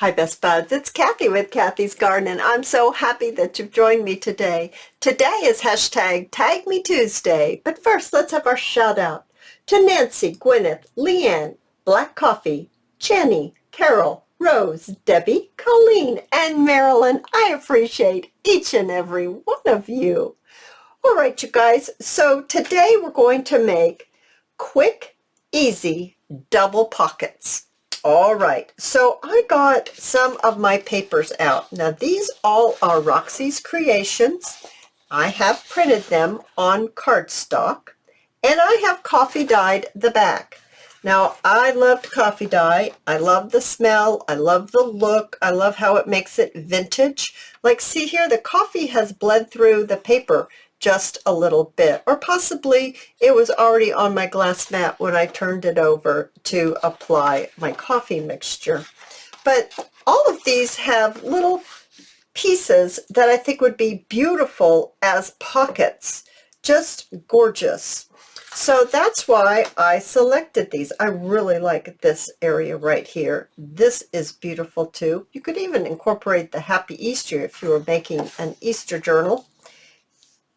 Hi Best Buds, it's Cathy with Cathy's Garden and I'm so happy that you've joined me today. Today is hashtag tagmetuesday, but first let's have our shout out to Nancy, Gwyneth, Leanne, Black Coffee, Jenny, Carol, Rose, Debbie, Colleen, and Marilyn. I appreciate each and every one of you. All right, you guys, so today we're going to make quick, easy double pockets. All right, so I got some of my papers out. Now these all are Roxy's creations. I have printed them on cardstock and I have coffee dyed the back. Now I loved coffee dye. I love the smell. I love the look. I love how it makes it vintage. Like see here, the coffee has bled through the paper just a little bit, or possibly it was already on my glass mat when I turned it over to apply my coffee mixture. But all of these have little pieces that I think would be beautiful as pockets, just gorgeous. So that's why I selected these. I really like this area right here. This is beautiful too. You could even incorporate the Happy Easter if you were making an Easter journal.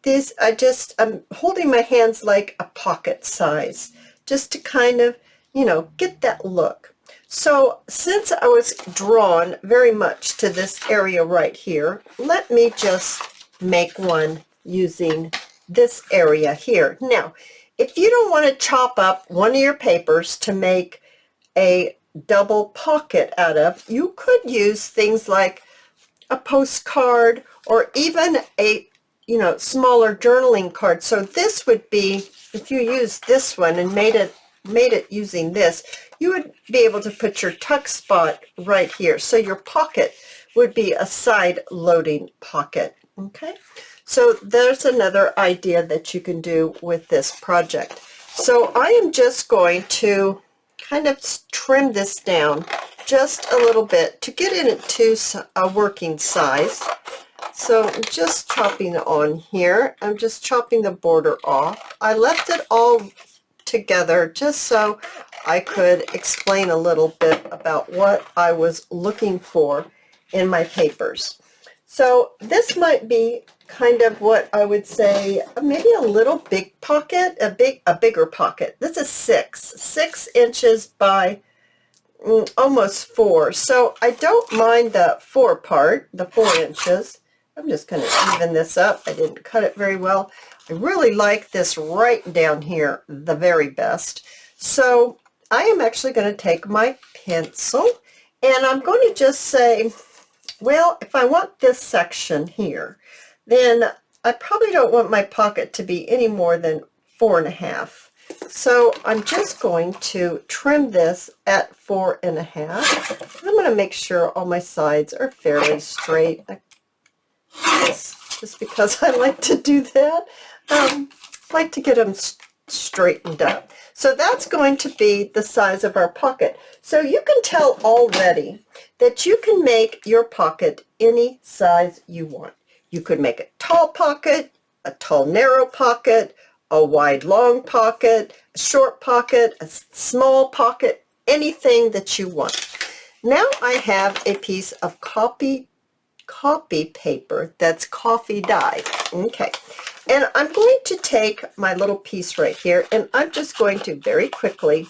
These, I'm holding my hands like a pocket size, just to kind of, get that look. So since I was drawn very much to this area right here, let me just make one using this area here. Now, if you don't want to chop up one of your papers to make a double pocket out of, you could use things like a postcard or even a smaller journaling card. So this would be, if you use this one and made it using this, you would be able to put your tuck spot right here. So your pocket would be a side loading pocket. Okay. So there's another idea that you can do with this project. So I am just going to kind of trim this down just a little bit to get it into a working size. So I'm just chopping on here. I'm just chopping the border off. I left it all together just so I could explain a little bit about what I was looking for in my papers. So this might be kind of what I would say, maybe a little big pocket, a bigger pocket. This is 6 inches by almost 4. So I don't mind the 4 part, the 4 inches. I'm just going to even this up. I didn't cut it very well. I really like this right down here the very best. So I am actually going to take my pencil and I'm going to just say, well, if I want this section here, then I probably don't want my pocket to be any more than 4.5. So I'm just going to trim this at 4.5. I'm going to make sure all my sides are fairly straight. Just because I like to do that. I like to get them straightened up. So that's going to be the size of our pocket. So you can tell already that you can make your pocket any size you want. You could make a tall pocket, a tall narrow pocket, a wide long pocket, a short pocket, a small pocket, anything that you want. Now I have a piece of copy paper that's coffee dyed. Okay, and I'm going to take my little piece right here and I'm just going to very quickly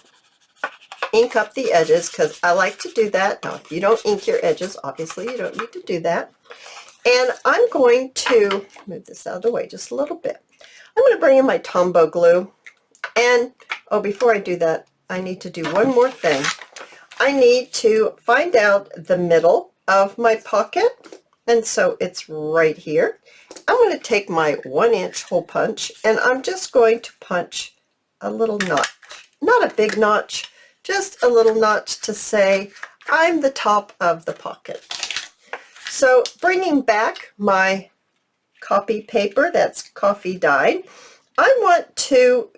ink up the edges because I like to do that. Now if you don't ink your edges, obviously you don't need to do that. And I'm going to move this out of the way just a little bit. I'm going to bring in my Tombow glue, and before I do that, I need to do one more thing. I need to find out the middle of my pocket, and so it's right here. I'm going to take my 1-inch hole punch and I'm just going to punch a little notch, not a big notch, just a little notch to say I'm the top of the pocket. So bringing back my copy paper that's coffee dyed, I want to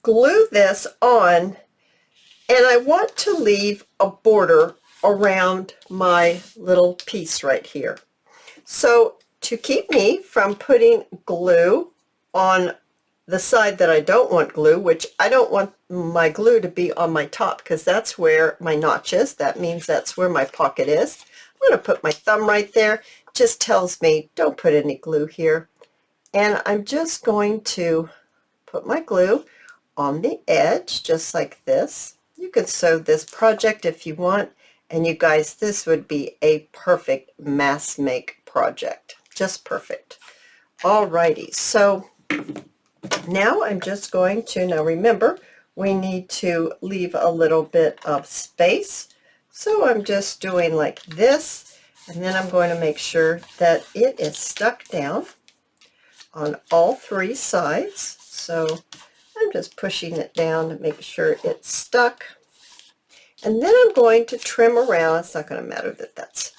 glue this on and I want to leave a border around my little piece right here. So to keep me from putting glue on the side that I don't want glue, which I don't want my glue to be on my top because that's where my notch is. That means that's where my pocket is. I'm going to put my thumb right there. It just tells me don't put any glue here. And I'm just going to put my glue on the edge just like this. You could sew this project if you want, and you guys, this would be a perfect mass make project. Just perfect. Alrighty, so now I'm just going to, now remember, we need to leave a little bit of space. So I'm just doing like this, and then I'm going to make sure that it is stuck down on all three sides. So I'm just pushing it down to make sure it's stuck. And then I'm going to trim around. It's not going to matter that that's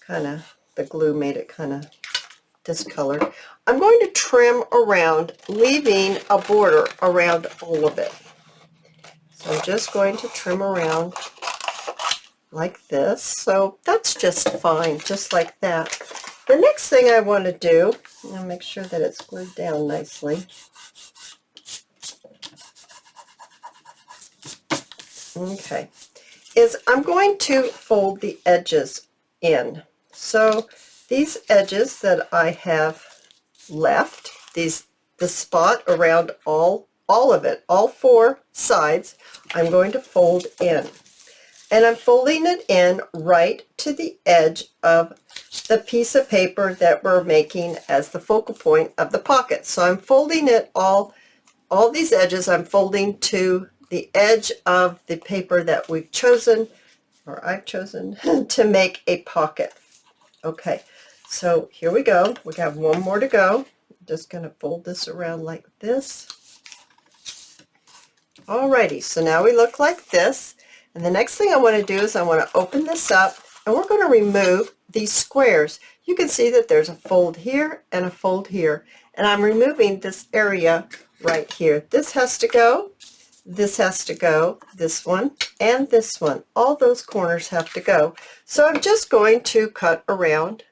kind of, the glue made it kind of discolored. I'm going to trim around, leaving a border around all of it. So I'm just going to trim around like this. So that's just fine, just like that. The next thing I want to do, I'll make sure that it's glued down nicely. Okay, is I'm going to fold the edges in. So these edges that I have left, the spot around all of it, all four sides, I'm going to fold in. And I'm folding it in right to the edge of the piece of paper that we're making as the focal point of the pocket. So I'm folding it all these edges, I'm folding to the edge of the paper that we've chosen, or I've chosen, to make a pocket. Okay, so here we go. We have one more to go. I'm just going to fold this around like this. Alrighty, so now we look like this. And the next thing I want to do is I want to open this up, and we're going to remove these squares. You can see that there's a fold here and a fold here. And I'm removing this area right here. This has to go. This has to go, this one, and this one. All those corners have to go. So I'm just going to cut around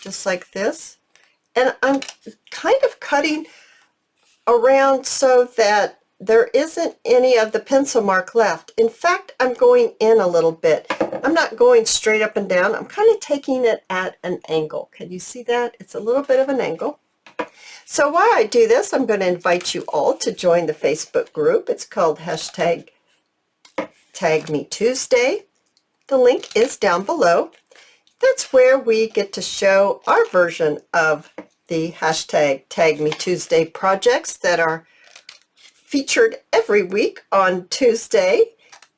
just like this. And I'm kind of cutting around so that there isn't any of the pencil mark left. In fact, I'm going in a little bit. I'm not going straight up and down. I'm kind of taking it at an angle. Can you see that? It's a little bit of an angle. So while I do this, I'm going to invite you all to join the Facebook group. It's called hashtag tagmetuesday. The link is down below. That's where we get to show our version of the hashtag tagmetuesday projects that are featured every week on Tuesday.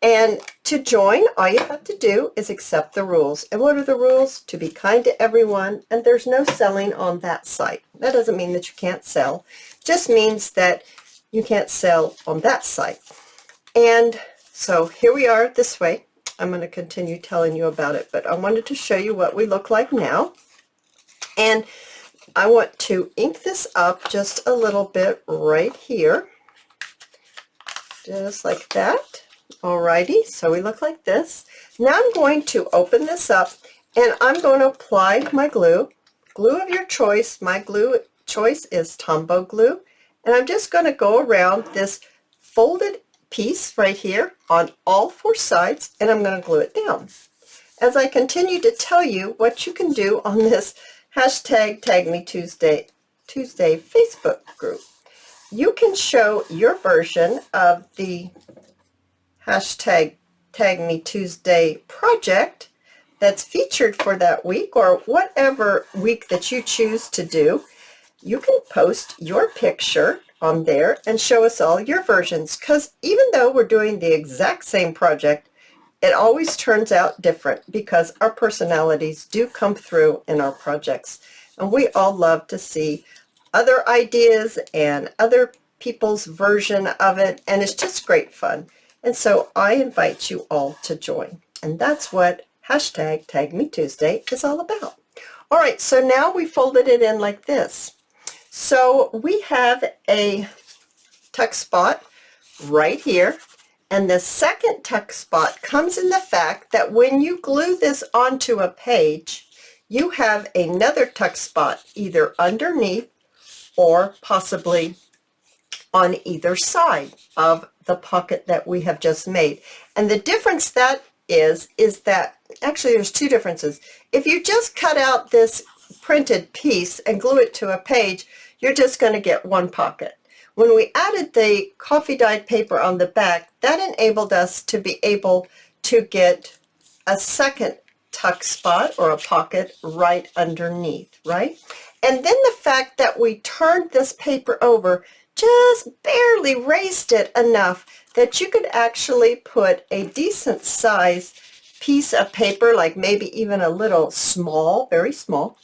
And to join, all you have to do is accept the rules. And what are the rules? To be kind to everyone, and there's no selling on that site. That doesn't mean that you can't sell. It just means that you can't sell on that site. And so here we are this way. I'm going to continue telling you about it, but I wanted to show you what we look like now. And I want to ink this up just a little bit right here. Just like that. Alrighty, so we look like this. Now I'm going to open this up, and I'm going to apply my glue. Glue of your choice. My glue choice is Tombow glue. And I'm just going to go around this folded piece right here on all four sides, and I'm going to glue it down. As I continue to tell you what you can do on this hashtag tagmetuesday Facebook group, you can show your version of the hashtag tagmetuesday project that's featured for that week, or whatever week that you choose to do. You can post your picture on there and show us all your versions, because even though we're doing the exact same project, it always turns out different because our personalities do come through in our projects, and we all love to see other ideas and other people's version of it, and it's just great fun. And so I invite you all to join. And that's what hashtag tagmetuesday is all about. All right, so now we folded it in like this. So we have a tuck spot right here. And the second tuck spot comes in the fact that when you glue this onto a page, you have another tuck spot either underneath or possibly on either side of the pocket that we have just made. And the difference that is that, actually there's two differences. If you just cut out this printed piece and glue it to a page, you're just going to get one pocket. When we added the coffee dyed paper on the back, that enabled us to be able to get a second tuck spot or a pocket right underneath, right? And then the fact that we turned this paper over, just barely raised it enough that you could actually put a decent size piece of paper, like maybe even a little small, very small,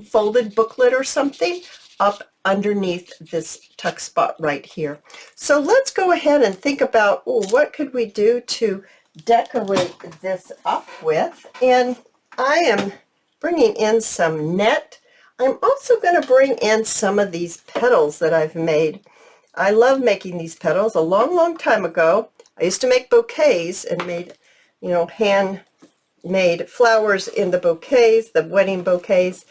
folded booklet or something, up underneath this tuck spot right here. So let's go ahead and think about, what could we do to decorate this up with? And I am bringing in some net. I'm also going to bring in some of these petals that I've made. I love making these petals. A long, long time ago, I used to make bouquets and made, handmade flowers in the bouquets, the wedding bouquets.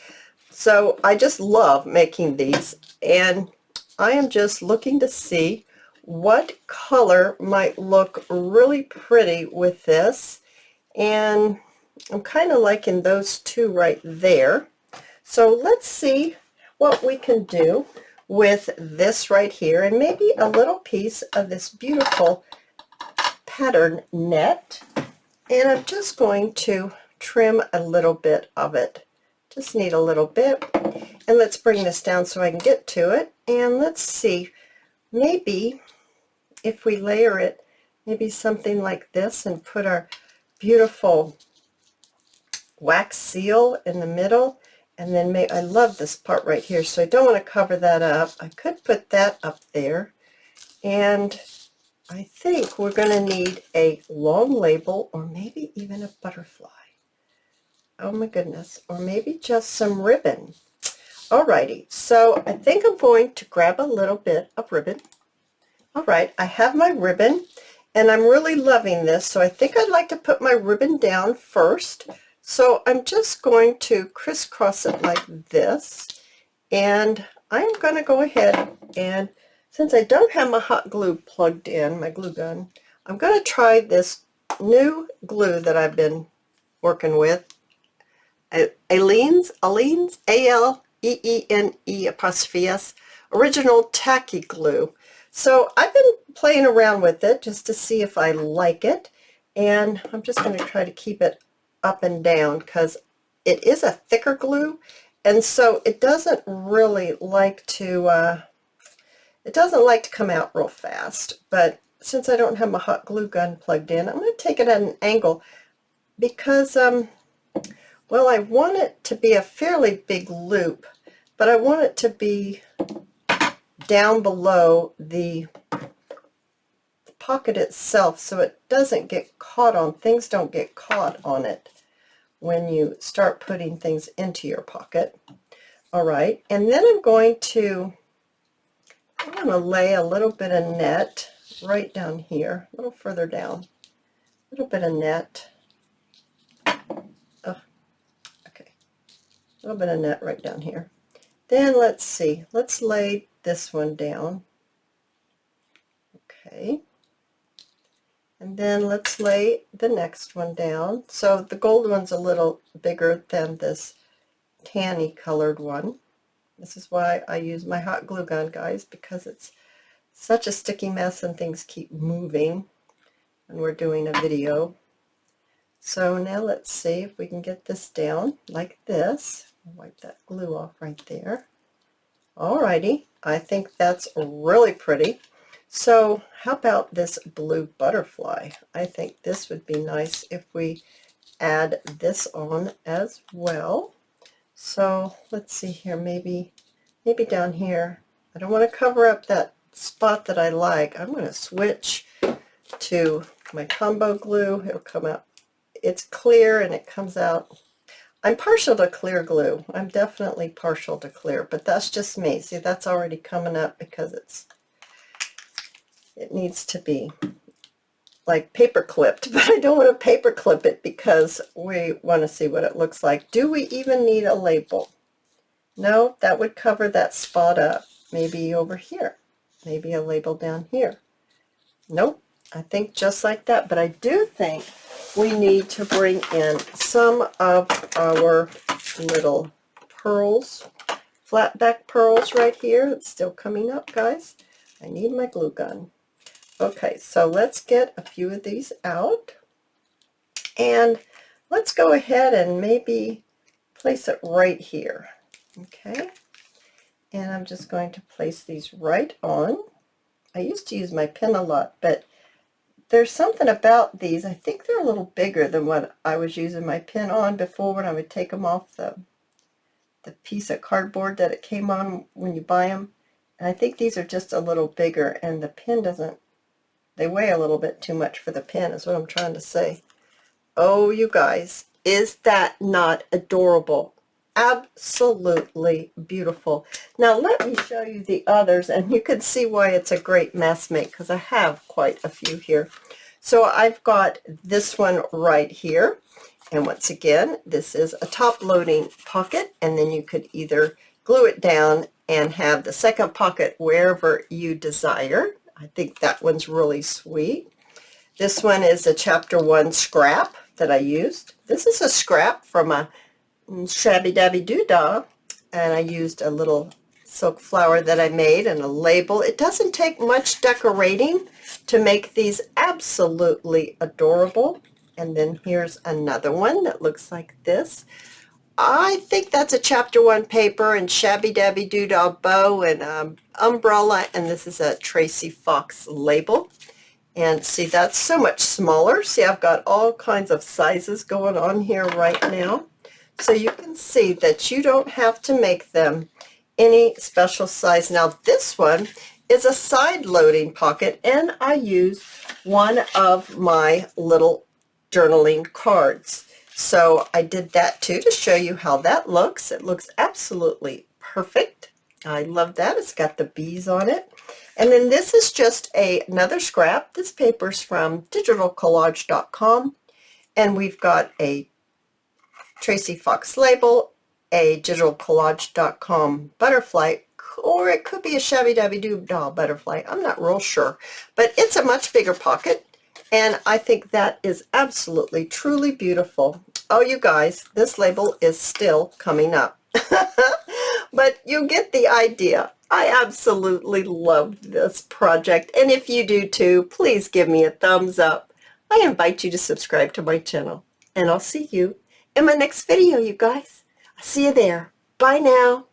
So I just love making these, and I am just looking to see what color might look really pretty with this, and I'm kind of liking those two right there. So let's see what we can do with this right here, and maybe a little piece of this beautiful pattern net. And I'm just going to trim a little bit of it. Just need a little bit. And let's bring this down so I can get to it. And let's see, maybe if we layer it, maybe something like this, and put our beautiful wax seal in the middle. And then I love this part right here, so I don't want to cover that up. I could put that up there. And I think we're going to need a long label, or maybe even a butterfly. Oh my goodness, or maybe just some ribbon. Alrighty, so I think I'm going to grab a little bit of ribbon. Alright, I have my ribbon, and I'm really loving this, so I think I'd like to put my ribbon down first. So I'm just going to crisscross it like this, and I'm going to go ahead, and since I don't have my hot glue plugged in, my glue gun, I'm going to try this new glue that I've been working with, Aleene's, A-L-E-E-N-E''S, original tacky glue. So I've been playing around with it just to see if I like it, and I'm just going to try to keep it up and down because it is a thicker glue, and so it doesn't really like to come out real fast. But since I don't have my hot glue gun plugged in, I'm going to take it at an angle because well, I want it to be a fairly big loop, but I want it to be down below the pocket itself so it doesn't get caught on, things don't get caught on it when you start putting things into your pocket. All right, and then I'm going to lay a little bit of net right down here, a little further down, a little bit of net. Okay, a little bit of net right down here. Then let's see, let's lay this one down. Okay. And then let's lay the next one down. So the gold one's a little bigger than this tanny colored one. This is why I use my hot glue gun, guys, because it's such a sticky mess and things keep moving when we're doing a video. So now let's see if we can get this down like this. Wipe that glue off right there. Alrighty, I think that's really pretty. So how about this blue butterfly? I think this would be nice if we add this on as well. So let's see here, maybe down here. I don't want to cover up that spot that I like. I'm going to switch to my combo glue. It'll come out. It's clear and it comes out. I'm partial to clear glue. I'm definitely partial to clear, but that's just me. See, that's already coming up because it needs to be like paper clipped, but I don't want to paper clip it because we want to see what it looks like. Do we even need a label? No, that would cover that spot up, maybe over here. Maybe a label down here. Nope, I think just like that. But I do think we need to bring in some of our little pearls, flat back pearls right here. It's still coming up, guys. I need my glue gun. Okay, so let's get a few of these out. And let's go ahead and maybe place it right here. Okay, and I'm just going to place these right on. I used to use my pen a lot, but there's something about these. I think they're a little bigger than what I was using my pen on before when I would take them off the piece of cardboard that it came on when you buy them. And I think these are just a little bigger, and the pen doesn't, they weigh a little bit too much for the pen is what I'm trying to say. Oh, you guys, is that not adorable? Absolutely beautiful. Now let me show you the others, and you can see why it's a great messmate, because I have quite a few here. So I've got this one right here, and once again, this is a top loading pocket, and then you could either glue it down and have the second pocket wherever you desire. I think that one's really sweet. This one is a chapter 1 scrap that I used. This is a scrap from a Shabby Dabby Doodah, and I used a little silk flower that I made and a label. It doesn't take much decorating to make these absolutely adorable. And then here's another one that looks like this. I think that's a chapter 1 paper and Shabby Dabby Doodah bow and umbrella, and this is a Tracy Fox label. And see, that's so much smaller. See, I've got all kinds of sizes going on here right now. So you can see that you don't have to make them any special size. Now this one is a side loading pocket, and I use one of my little journaling cards. So I did that too to show you how that looks. It looks absolutely perfect. I love that. It's got the bees on it. And then this is just another scrap. This paper's from digitalcollage.com, and we've got a Tracy Fox label, a digitalcollage.com butterfly, or it could be a Shabby Dabby Doodah butterfly. I'm not real sure, but it's a much bigger pocket, and I think that is absolutely, truly beautiful. Oh, you guys, this label is still coming up, but you get the idea. I absolutely loved this project, and if you do too, please give me a thumbs up. I invite you to subscribe to my channel, and I'll see you in my next video, you guys. I'll see you there. Bye now.